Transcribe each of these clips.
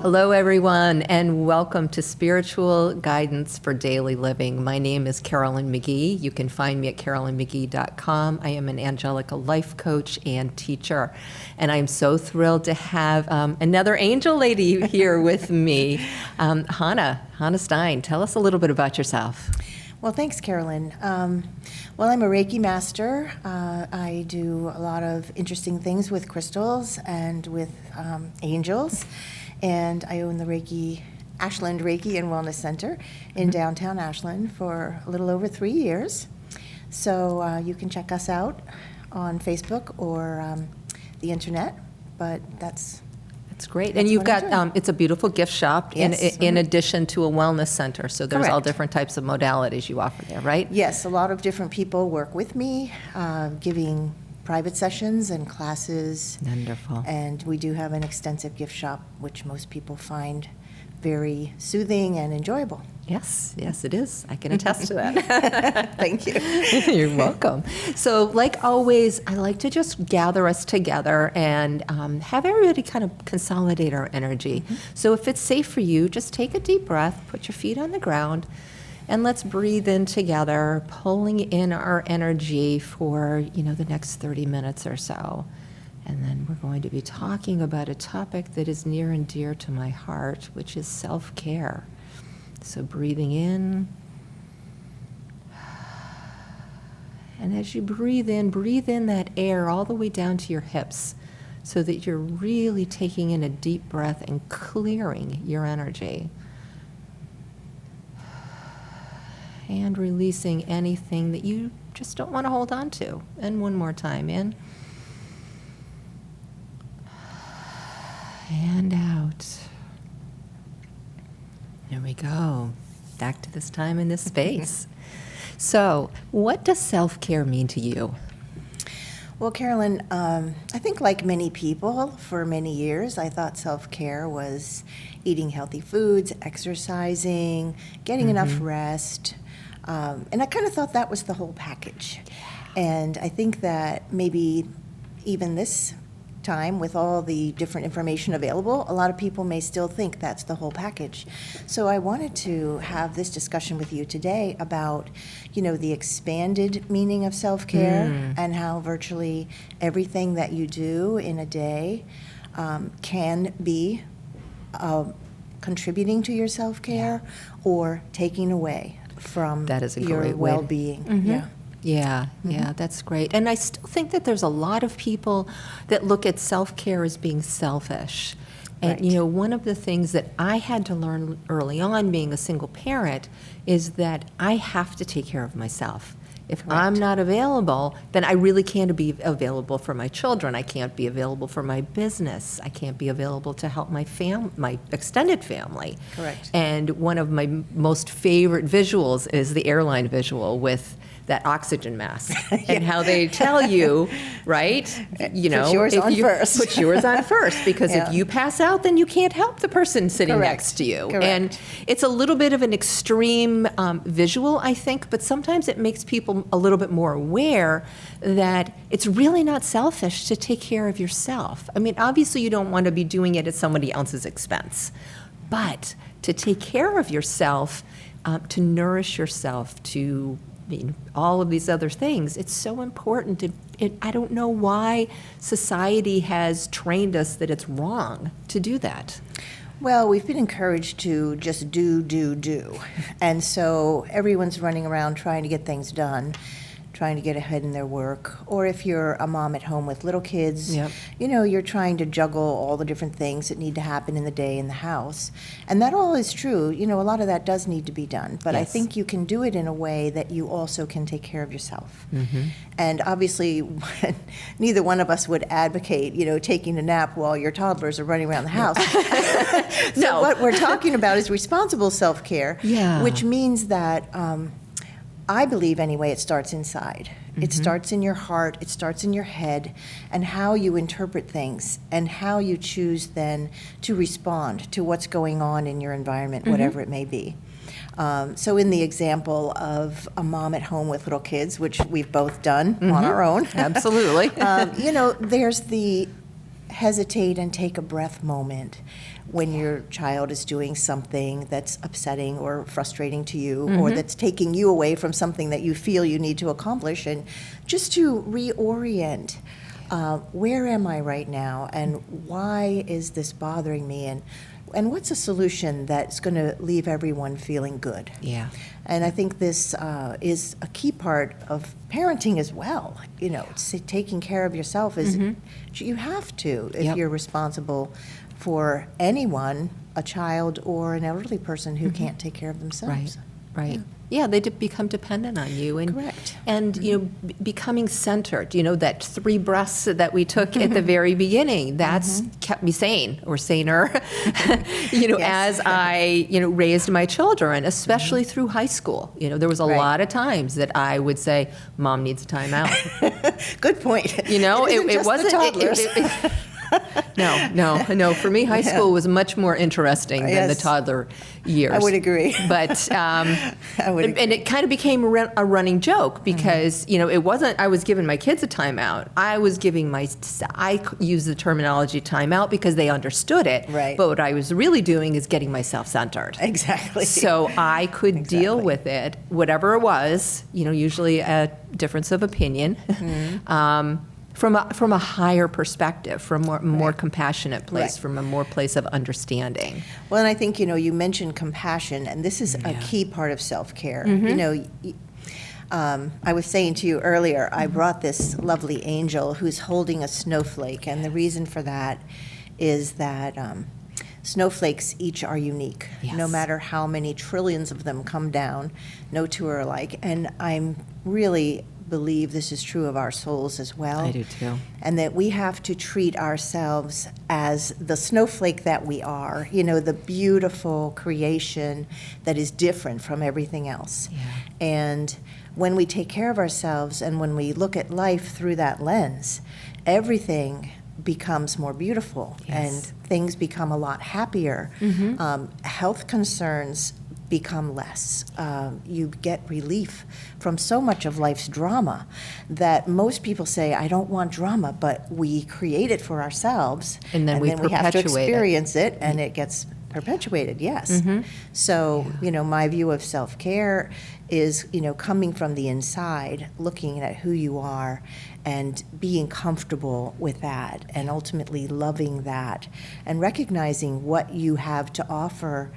Hello, everyone, and welcome to Spiritual Guidance for Daily Living. My name is Carolyn McGee. You can find me at carolynmcgee.com. I am an Angelic life coach and teacher, and I'm so thrilled to have another angel lady here with me, Hannah Stein. Tell us a little bit about yourself. Well, thanks, Carolyn. Well, I'm a Reiki master. I do a lot of interesting things with crystals and with angels. And I own the Ashland Reiki and Wellness Center in downtown Ashland for a little over 3 years. So you can check us out on Facebook or the internet, but that's great. And you've got, it's a beautiful gift shop Yes. in addition to a wellness center. So there's all Correct. different types of modalities you offer there, right? Yes, a lot of different people work with me, giving private sessions and classes. Wonderful. And we do have an extensive gift shop, which most people find very soothing and enjoyable. Yes, it is. I can attest to that. Thank you. You're welcome. So, like always, I like to just gather us together and have everybody kind of consolidate our energy. So if it's safe for you, just take a deep breath, put your feet on the ground, and let's breathe in together, pulling in our energy for, the next 30 minutes or so. And then we're going to be talking about a topic that is near and dear to my heart, which is self-care. So breathing in. And as you breathe in that air all the way down to your hips so that you're really taking in a deep breath and clearing your energy. And releasing anything that you just don't want to hold on to. And one more time, in. And out. There we go. Back to this time and this space. So, what does self-care mean to you? Well, Carolyn, I think like many people, for many years, I thought self-care was eating healthy foods, exercising, getting enough rest. And I kind of thought that was the whole package. And I think that maybe even this time, with all the different information available, a lot of people may still think that's the whole package. So I wanted to have this discussion with you today about, the expanded meaning of self-care and how virtually everything that you do in a day can be contributing to your self-care or taking away from That is a your great way to- well-being. Yeah. Yeah, that's great. And I still think that there's a lot of people that look at self-care as being selfish. And, Right. One of the things that I had to learn early on being a single parent is that I have to take care of myself. If I'm Correct. not available, then I really can't be available for my children. I can't be available for my business. I can't be available to help my extended family. Correct. And one of my most favorite visuals is the airline visual with that oxygen mask and how they tell you, right? Put yours on first. Put yours on first, because Yeah. if you pass out, then you can't help the person sitting Correct. next to you. Correct. And it's a little bit of an extreme visual, I think, but sometimes it makes people a little bit more aware that it's really not selfish to take care of yourself. I mean, obviously you don't want to be doing it at somebody else's expense, but to take care of yourself, to nourish yourself, to all of these other things, it's so important. I don't know why society has trained us that it's wrong to do that. Well, we've been encouraged to just do. And so everyone's running around trying to get things done, trying to get ahead in their work. Or if you're a mom at home with little kids, Yep. you're trying to juggle all the different things that need to happen in the day in the house. And that all is true. A lot of that does need to be done. But I Yes. think you can do it in a way that you also can take care of yourself. And obviously, neither one of us would advocate, taking a nap while your toddlers are running around the house. So No. what we're talking about is responsible self-care, Yeah. which means that I believe, anyway, it starts inside. It starts in your heart, it starts in your head, and how you interpret things, and how you choose then to respond to what's going on in your environment, whatever it may be. So in the example of a mom at home with little kids, which we've both done on our own, Absolutely. there's the hesitate and take a breath moment when your child is doing something that's upsetting or frustrating to you, or that's taking you away from something that you feel you need to accomplish, and just to reorient. Where am I right now, and why is this bothering me, and what's a solution that's going to leave everyone feeling good? Yeah. And I think this is a key part of parenting as well. You know, taking care of yourself is, you have to if you're responsible for anyone, a child or an elderly person who can't take care of themselves. Right. Yeah, they become dependent on you. And, Correct. And, becoming centered, that 3 breaths that we took at the very beginning, that's kept me sane or saner, as I, raised my children, especially through high school. There was a lot of times that I would say, Mom needs a timeout. Good point. It wasn't. Toddlers. No. For me, high school was much more interesting than the toddler years. I would agree. But I would agree. And it kind of became a running joke because it wasn't. I was giving my kids a timeout. I used the terminology timeout because they understood it. Right. But what I was really doing is getting myself centered. Exactly. So I could deal with it, whatever it was. Usually a difference of opinion. From a higher perspective, from a more compassionate place, from a more place of understanding. Well, and I think, you mentioned compassion, and this is a key part of self-care. I was saying to you earlier, I brought this lovely angel who's holding a snowflake, and the reason for that is that snowflakes each are unique. Yes. No matter how many trillions of them come down, no two are alike. And I'm really believe this is true of our souls as well. I do too. And that we have to treat ourselves as the snowflake that we are, the beautiful creation that is different from everything else. Yeah. And when we take care of ourselves and when we look at life through that lens, everything becomes more beautiful and things become a lot happier. Health concerns become less. You get relief from so much of life's drama that most people say, I don't want drama, but we create it for ourselves. And then we have to perpetuate experience it, and it gets perpetuated, yes. So, my view of self-care is, coming from the inside, looking at who you are and being comfortable with that, and ultimately loving that, and recognizing what you have to offer,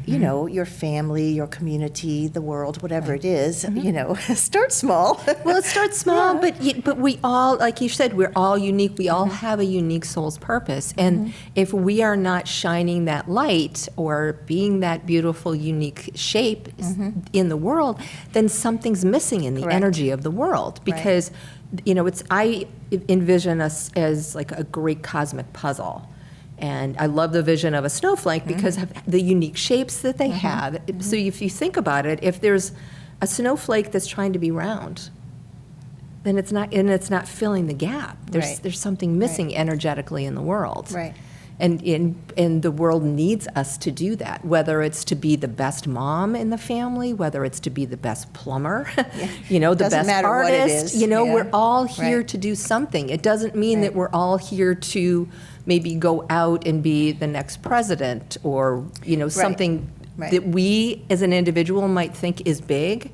your family, your community, the world, whatever it is, start small. Well, it starts small, but we all, like you said, we're all unique. We all have a unique soul's purpose. And if we are not shining that light or being that beautiful, unique shape in the world, then something's missing in the energy of the world. Because, I envision us as like a great cosmic puzzle. And I love the vision of a snowflake because of the unique shapes that they have. So if you think about it, if there's a snowflake that's trying to be round, then it's not filling the gap. There's something missing energetically in the world. Right. And the world needs us to do that, whether it's to be the best mom in the family, whether it's to be the best plumber, the Doesn't best matter what it artist. is. We're all here to do something. It doesn't mean that we're all here to maybe go out and be the next president or, something that we as an individual might think is big.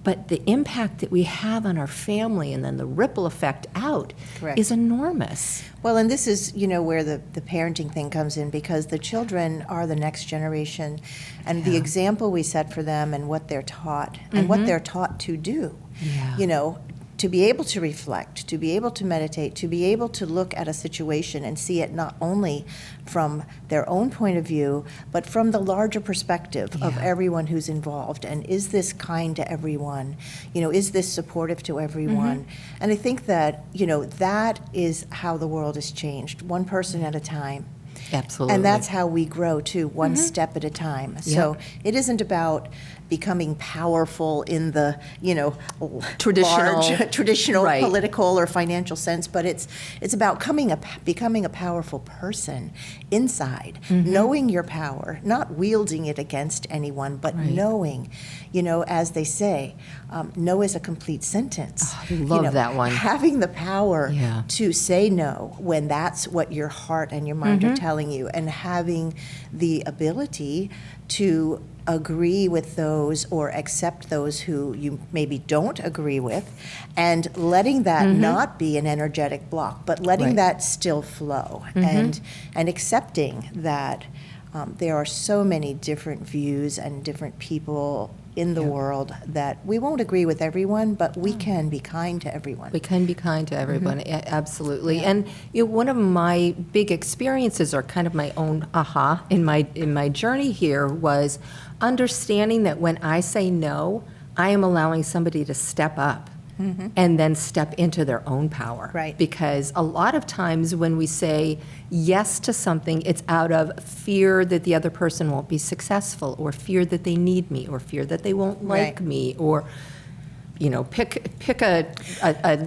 But the impact that we have on our family and then the ripple effect out is enormous. Well, and this is, where the parenting thing comes in, because the children are the next generation, and the example we set for them and what they're taught and what they're taught to do. To be able to reflect, to be able to meditate, to be able to look at a situation and see it not only from their own point of view, but from the larger perspective of everyone who's involved. And is this kind to everyone? Is this supportive to everyone? And I think that, that is how the world has changed, one person at a time. Absolutely. And that's how we grow, too, one step at a time. So it isn't about becoming powerful in the, traditional political or financial sense, but it's about becoming a powerful person inside, knowing your power, not wielding it against anyone, but knowing, as they say, know is a complete sentence. Love that one. Having the power Yeah. to say no when that's what your heart and your mind are telling you, and having the ability to agree with those or accept those who you maybe don't agree with, and letting that not be an energetic block, but letting Right. that still flow, and accepting that there are so many different views and different people in the world that we won't agree with everyone, but we can be kind to everyone. We can be kind to everyone, absolutely. And one of my big experiences, or kind of my own aha in my journey here, was understanding that when I say no, I am allowing somebody to step up and then step into their own power. Right. Because a lot of times when we say yes to something, it's out of fear that the other person won't be successful, or fear that they need me, or fear that they won't like Right. me, or pick a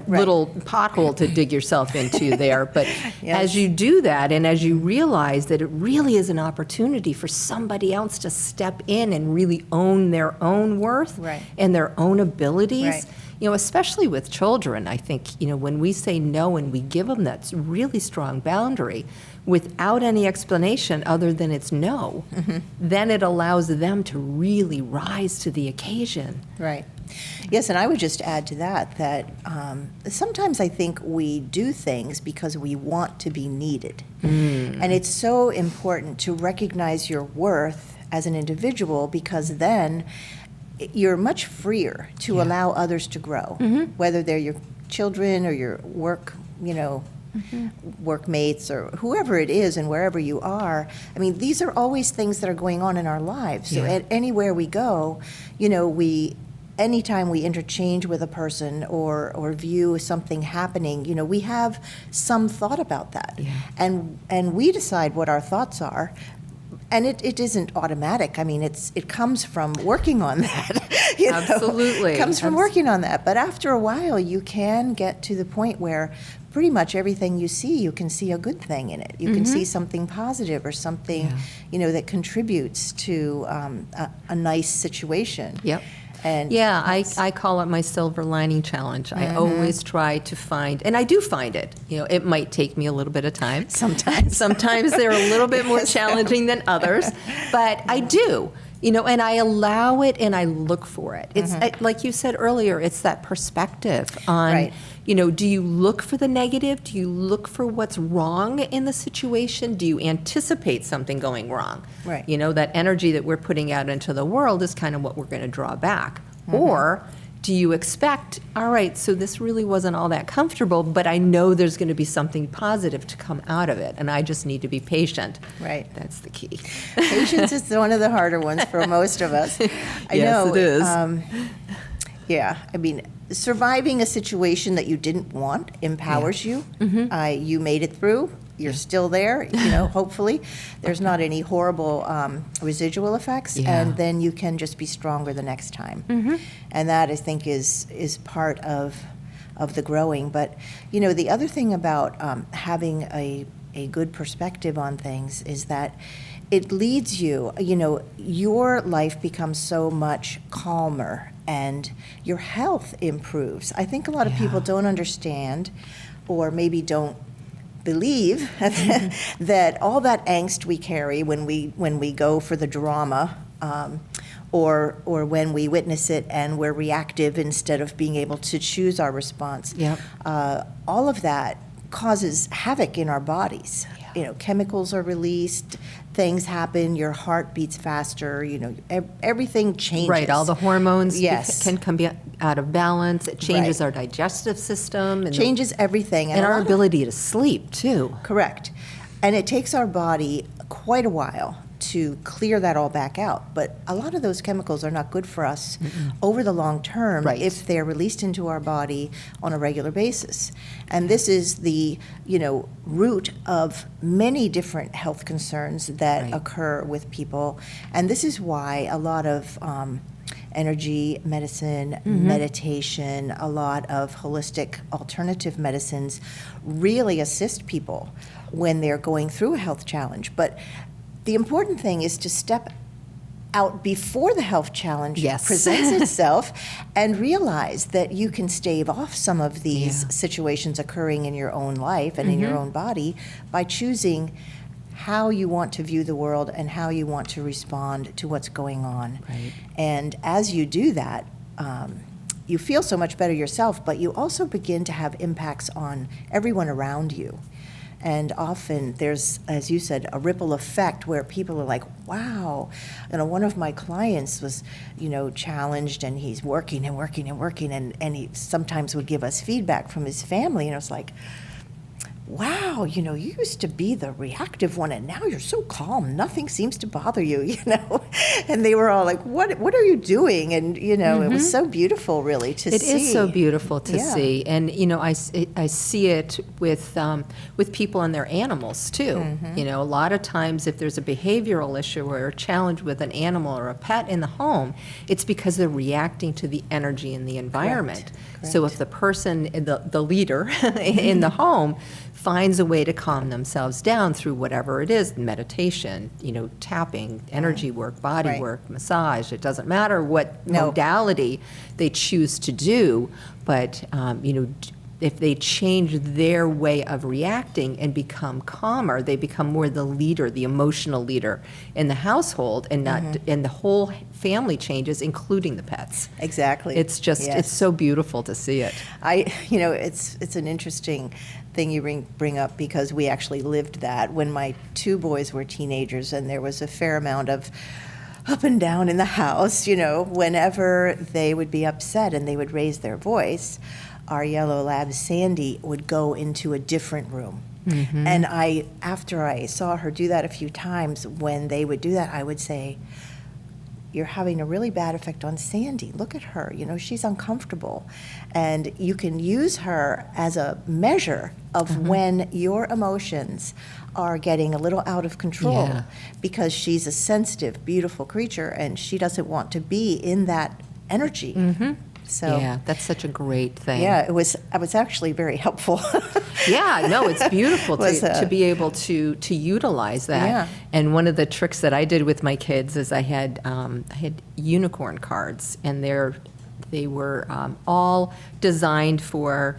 little pothole to dig yourself into there. But as you do that, and as you realize that it really is an opportunity for somebody else to step in and really own their own worth Right. and their own abilities, Right. especially with children, I think, when we say no and we give them that really strong boundary without any explanation other than it's no, then it allows them to really rise to the occasion. Right. Yes, and I would just add to that sometimes I think we do things because we want to be needed. And it's so important to recognize your worth as an individual, because then you're much freer to allow others to grow, whether they're your children or your workmates or whoever it is, and wherever you are. I mean, these are always things that are going on in our lives. So anywhere we go, anytime we interchange with a person or view something happening, we have some thought about that. And we decide what our thoughts are. And it isn't automatic. I mean, it comes from working on that. Absolutely. It comes from working on that. But after a while, you can get to the point where pretty much everything you see, you can see a good thing in it. You can see something positive, or something, that contributes to a nice situation. Yep. And I call it my silver lining challenge. I always try to find, and I do find it. It might take me a little bit of time. Sometimes. Sometimes they're a little bit more challenging than others, but I do. And I allow it and I look for it. It's like you said earlier, it's that perspective on, Right. Do you look for the negative? Do you look for what's wrong in the situation? Do you anticipate something going wrong? Right. That energy that we're putting out into the world is kind of what we're going to draw back. Or do you expect, all right, so this really wasn't all that comfortable, but I know there's going to be something positive to come out of it, and I just need to be patient. Right. That's the key. Patience is one of the harder ones for most of us. I Yes, know. it is. I mean, surviving a situation that you didn't want empowers you. You made it through. You're still there, hopefully. There's not any horrible residual effects, and then you can just be stronger the next time. And that, I think, is part of the growing. But, the other thing about having a good perspective on things is that it leads you, your life becomes so much calmer and your health improves. I think a lot of people don't understand, or maybe don't believe that all that angst we carry when we go for the drama, or when we witness it and we're reactive instead of being able to choose our response. All of that causes havoc in our bodies. Chemicals are released, things happen, your heart beats faster, everything changes. Right, all the hormones Yes. can come out of balance. It changes our digestive system. And Changes everything. and a our lot of- ability to sleep, too. Correct. And it takes our body quite a while to clear that all back out. But a lot of those chemicals are not good for us over the long term Right. if they're released into our body on a regular basis. And this is the, root of many different health concerns that Right. occur with people. And this is why a lot of energy medicine, meditation, a lot of holistic alternative medicines really assist people when they're going through a health challenge. But the important thing is to step out before the health challenge Yes. presents itself and realize that you can stave off some of these Yeah. situations occurring in your own life and in your own body by choosing how you want to view the world and how you want to respond to what's going on. Right. And as you do that, you feel so much better yourself, but you also begin to have impacts on everyone around you. And often there's, as you said, a ripple effect where people are like, wow. One of my clients was, challenged, and he's working and working and working, and he sometimes would give us feedback from his family, and it was like, wow, you used to be the reactive one, and now you're so calm. Nothing seems to bother you, And they were all like, what are you doing? And, it was so beautiful, really, to see. It is so beautiful to Yeah. see. And, I see it with people and their animals, too. A lot of times if there's a behavioral issue or a challenge with an animal or a pet in the home, it's because they're reacting to the energy in the environment. So Correct. if the person, the leader in the home, finds a way to calm themselves down through whatever it is, meditation, tapping, energy work, body Right. work, massage, it doesn't matter what No. modality they choose to do, but, if they change their way of reacting and become calmer, they become more the leader, the emotional leader in the household, and not, and the whole family changes, including the pets. Exactly. It's just, Yes. it's so beautiful to see it. It's an interesting thing you bring up, because we actually lived that when my two boys were teenagers, and there was a fair amount of up and down in the house, whenever they would be upset and they would raise their voice, our yellow lab Sandy would go into a different room. And after I saw her do that a few times, when they would do that, I would say, you're having a really bad effect on Sandy. Look at her, she's uncomfortable. And you can use her as a measure of when your emotions are getting a little out of control, Yeah. because she's a sensitive, beautiful creature, and she doesn't want to be in that energy. So Yeah, that's such a great thing. yeah, it was actually very helpful. Yeah, no, it's beautiful Was, to be able to utilize that. Yeah. And one of the tricks that I did with my kids is I had unicorn cards, and they were all designed for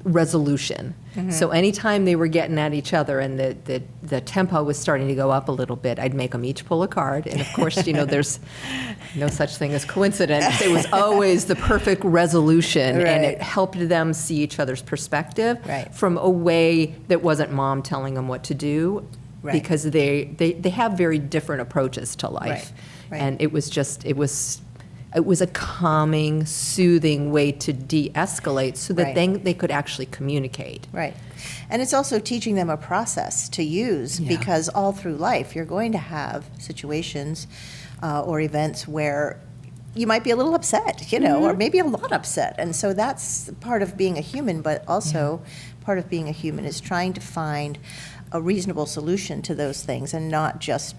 resolution. So anytime they were getting at each other and the tempo was starting to go up a little bit, I'd make them each pull a card. And of course, there's no such thing as coincidence. It was always the perfect resolution, and it Right. helped them see each other's perspective Right. from a way that wasn't mom telling them what to do, Right. because they have very different approaches to life. Right. And it was a calming, soothing way to de-escalate so that Right. then they could actually communicate. Right. And it's also teaching them a process to use, Yeah. because all through life you're going to have situations or events where you might be a little upset, or maybe a lot upset. And so that's part of being a human, but also part of being a human is trying to find a reasonable solution to those things, and not just,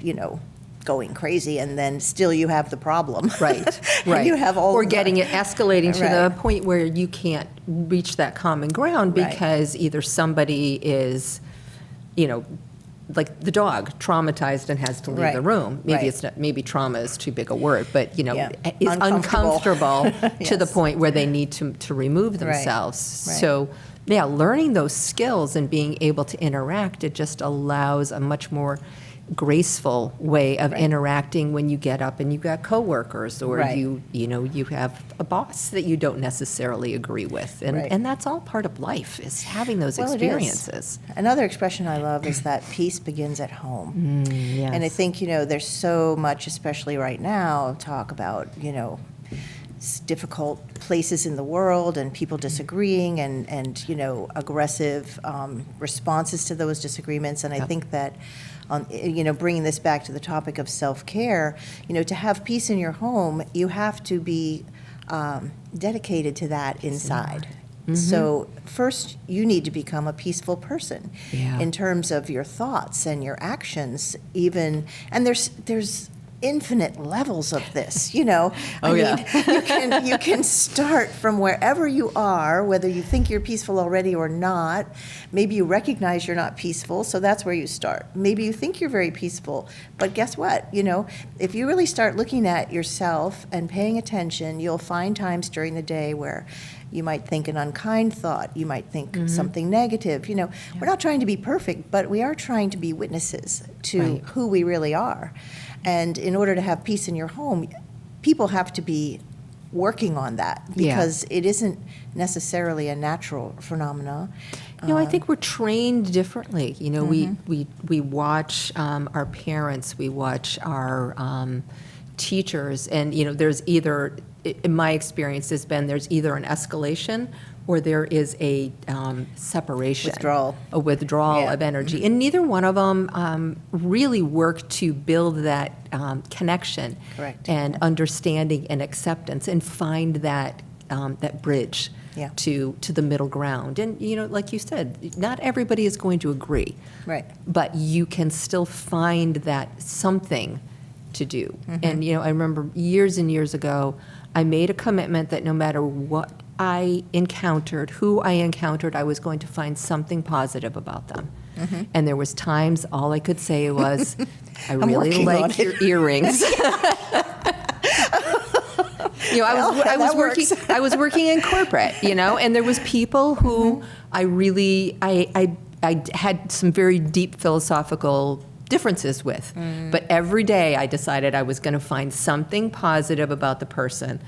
going crazy, and then still you have the problem. Right, And right. you have all Or the- getting it escalating to the Right. point where you can't reach that common ground Right. because either somebody is, like the dog, traumatized and has to leave Right. the room. Maybe Right. it's not, maybe trauma is too big a word, but Yeah. is Uncomfortable. uncomfortable to the Yes. point where they need to remove Right. themselves. Right. So, yeah, learning those skills and being able to interact, it just allows a much more graceful way of Right. interacting when you get up and you've got coworkers, or Right. you have a boss that you don't necessarily agree with, and Right. and that's all part of life, is having those Well, it is. experiences. Another expression I love is that peace begins at home. Yes. And I think, there's so much, especially right now, talk about, difficult places in the world and people disagreeing and aggressive responses to those disagreements. And I Yep. think that, bringing this back to the topic of self-care, to have peace in your home, you have to be dedicated to that inside. So first, you need to become a peaceful person Yeah. in terms of your thoughts and your actions, even. And there's infinite levels of this, you know. Oh, yeah. You can start from wherever you are, whether you think you're peaceful already or not. Maybe you recognize you're not peaceful, so that's where you start. Maybe you think you're very peaceful, but guess what? You know, if you really start looking at yourself and paying attention, you'll find times during the day where you might think an unkind thought. You might think something negative. You know, we're not trying to be perfect, but we are trying to be witnesses to who we really are. And in order to have peace in your home, people have to be working on that because it isn't necessarily a natural phenomena. You know, I think we're trained differently. You know, we watch our parents, we watch our teachers, and, you know, there's either, in my experience, there's either an escalation or there is a separation. A withdrawal of energy. And neither one of them really work to build that connection and understanding and acceptance and find that bridge to the middle ground. And, you know, like you said, not everybody is going to agree. Right. But you can still find that something to do. And, you know, I remember years and years ago, I made a commitment that no matter what I encountered, who I encountered, I was going to find something positive about them. And there was times all I could say was, I really like your earrings. You know, I was working in corporate, you know, and there was people who I had some very deep philosophical differences with. But every day I decided I was going to find something positive about the person.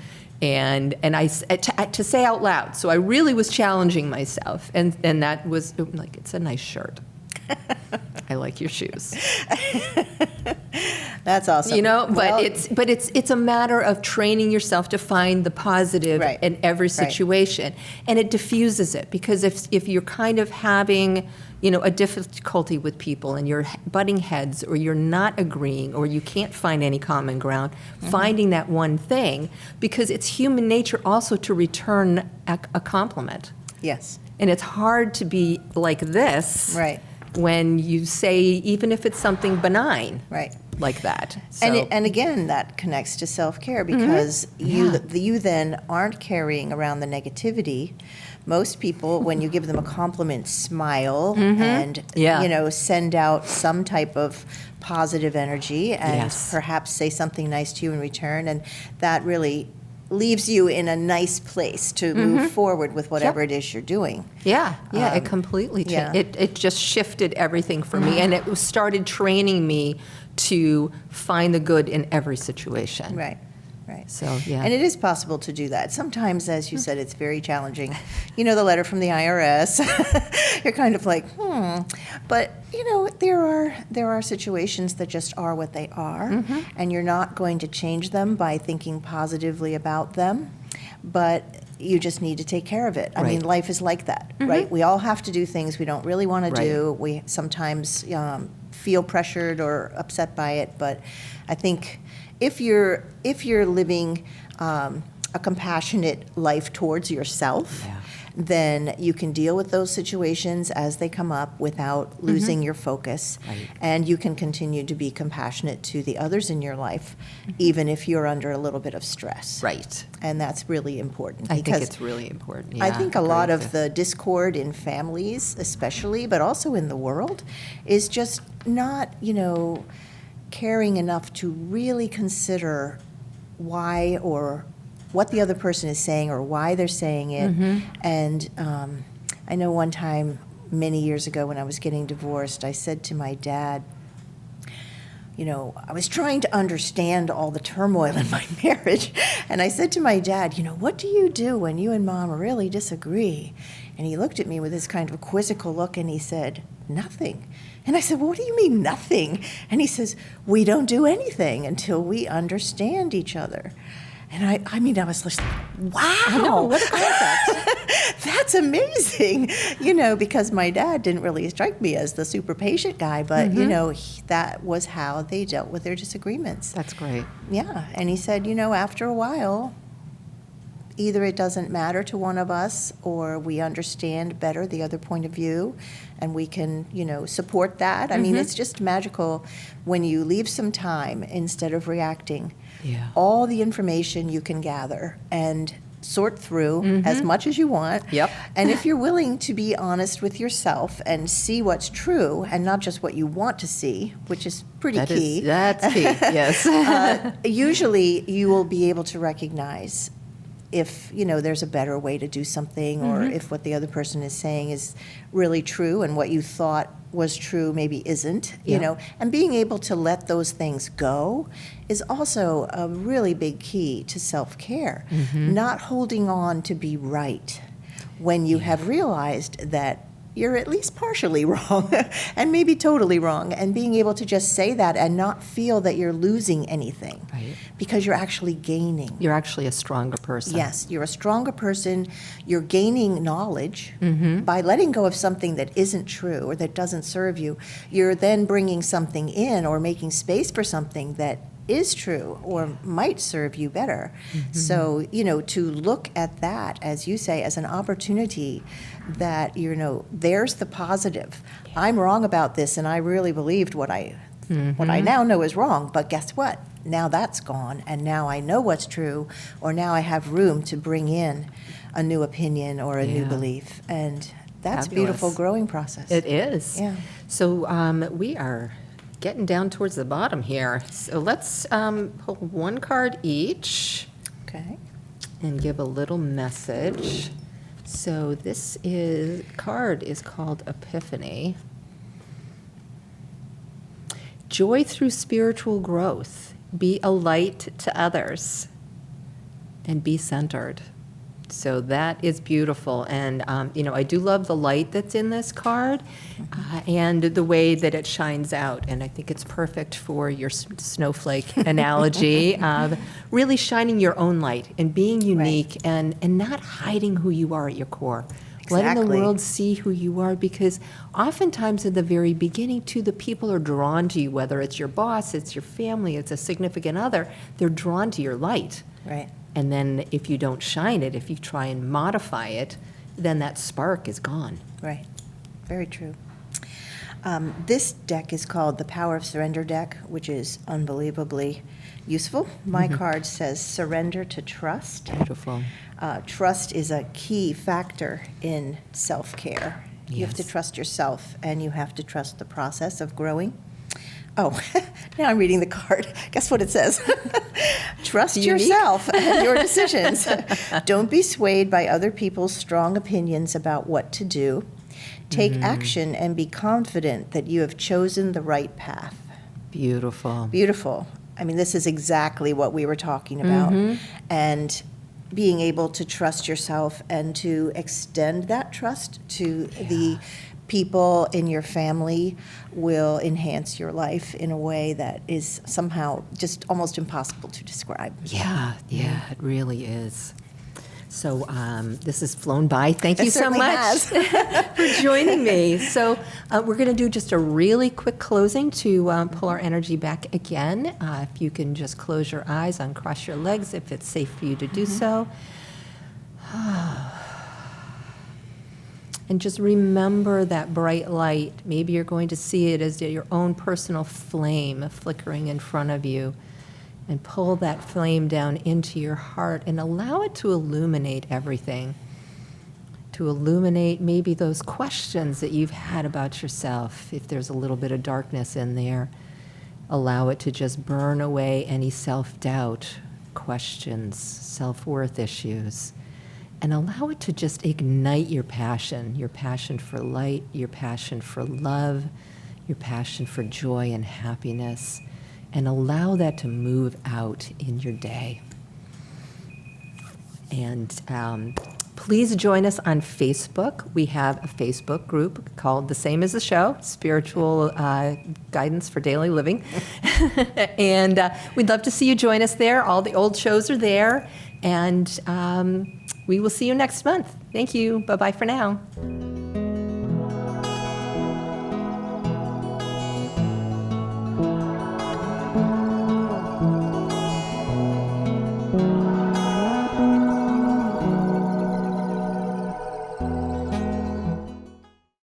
And I to say out loud. So I really was challenging myself, and that was like, it's a nice shirt. I like your shoes. That's awesome. You know, but it's a matter of training yourself to find the positive in every situation, and it diffuses it, because if you're kind of having, you know, a difficulty with people and you're butting heads, or you're not agreeing, or you can't find any common ground, finding that one thing, because it's human nature also to return a compliment. Yes. And it's hard to be like this when you say, even if it's something benign. Like that. So. And again, that connects to self-care, because you then aren't carrying around the negativity. Most people, when you give them a compliment, smile and you know, send out some type of positive energy and perhaps say something nice to you in return, and that really leaves you in a nice place to move forward with whatever it is you're doing. It completely changed. It just shifted everything for me, and it started training me to find the good in every situation. Right. So, And it is possible to do that. Sometimes, as you said, it's very challenging. You know, the letter from the IRS, you're kind of like, But, you know, there are situations that just are what they are, and you're not going to change them by thinking positively about them, but you just need to take care of it. I mean, life is like that, right? We all have to do things we don't really want to do. We sometimes feel pressured or upset by it, but I think if you're living a compassionate life towards yourself, then you can deal with those situations as they come up without losing your focus, and you can continue to be compassionate to the others in your life, even if you're under a little bit of stress. And that's really important. I think it's really important. I think a lot of the discord in families, especially, but also in the world, is just not, you know, caring enough to really consider why or what the other person is saying or why they're saying it. And I know one time, many years ago when I was getting divorced, I said to my dad, you know, I was trying to understand all the turmoil in my marriage. And I said to my dad, you know, what do you do when you and Mom really disagree? And he looked at me with this kind of quizzical look and he said, nothing. And I said, well, what do you mean nothing? And he says, we don't do anything until we understand each other. And I mean, I was just like, wow, what a concept. That's amazing. You know, because my dad didn't really strike me as the super patient guy, but, you know, that was how they dealt with their disagreements. That's great. Yeah. And he said, you know, after a while, either it doesn't matter to one of us, or we understand better the other point of view, and we can, support that. I mean, it's just magical when you leave some time instead of reacting. Yeah. All the information you can gather and sort through as much as you want. Yep. And if you're willing to be honest with yourself and see what's true and not just what you want to see, which is pretty key. That's key, yes. Usually you will be able to recognize if, there's a better way to do something, or if what the other person is saying is really true and what you thought was true maybe isn't, and being able to let those things go is also a really big key to self-care. Not holding on to be right when you have realized that you're at least partially wrong and maybe totally wrong, and being able to just say that and not feel that you're losing anything, Right. because you're actually gaining. You're actually a stronger person. Yes, you're a stronger person. You're gaining knowledge by letting go of something that isn't true or that doesn't serve you. You're then bringing something in or making space for something that is true or might serve you better. So, to look at that, as you say, as an opportunity that, there's the positive. I'm wrong about this, and I really believed what I now know is wrong, but guess what? Now that's gone, and now I know what's true, or now I have room to bring in a new opinion or a new belief, and that's a beautiful growing process. It is. Yeah. So we are getting down towards the bottom here. So let's pull one card each Okay. and give a little message. So this card is called Epiphany. Joy through spiritual growth. Be a light to others and be centered. So that is beautiful. And, I do love the light that's in this card and the way that it shines out. And I think it's perfect for your snowflake analogy of really shining your own light and being unique and not hiding who you are at your core. Letting the Exactly. world see who you are, because oftentimes in the very beginning, too, the people are drawn to you, whether it's your boss, it's your family, it's a significant other, they're drawn to your light. Right. And then if you don't shine it, if you try and modify it, then that spark is gone. Right. Very true. This deck is called the Power of Surrender deck, which is unbelievably useful. My card says surrender to trust. Beautiful. Trust is a key factor in self-care. You have to Yes. trust yourself, and you have to trust the process of growing. Oh, now I'm reading the card. Guess what it says? Trust Unique. yourself and your decisions. Don't be swayed by other people's strong opinions about what to do. Take action and be confident that you have chosen the right path. Beautiful. Beautiful. I mean, this is exactly what we were talking about. And being able to trust yourself and to extend that trust to the people in your family will enhance your life in a way that is somehow just almost impossible to describe. Yeah, it really is. So this has flown by. Thank you It so certainly much has. for joining me. So we're going to do just a really quick closing to pull our energy back again. If you can just close your eyes, uncross your legs if it's safe for you to do so. And just remember that bright light. Maybe you're going to see it as your own personal flame flickering in front of you. And pull that flame down into your heart and allow it to illuminate everything. To illuminate maybe those questions that you've had about yourself. If there's a little bit of darkness in there, allow it to just burn away any self-doubt, questions, self-worth issues. And allow it to just ignite your passion for light, your passion for love, your passion for joy and happiness. And allow that to move out in your day. And please join us on Facebook. We have a Facebook group called the same as the show, Spiritual Guidance for Daily Living. And we'd love to see you join us there. All the old shows are there. And we will see you next month. Thank you. Bye-bye for now.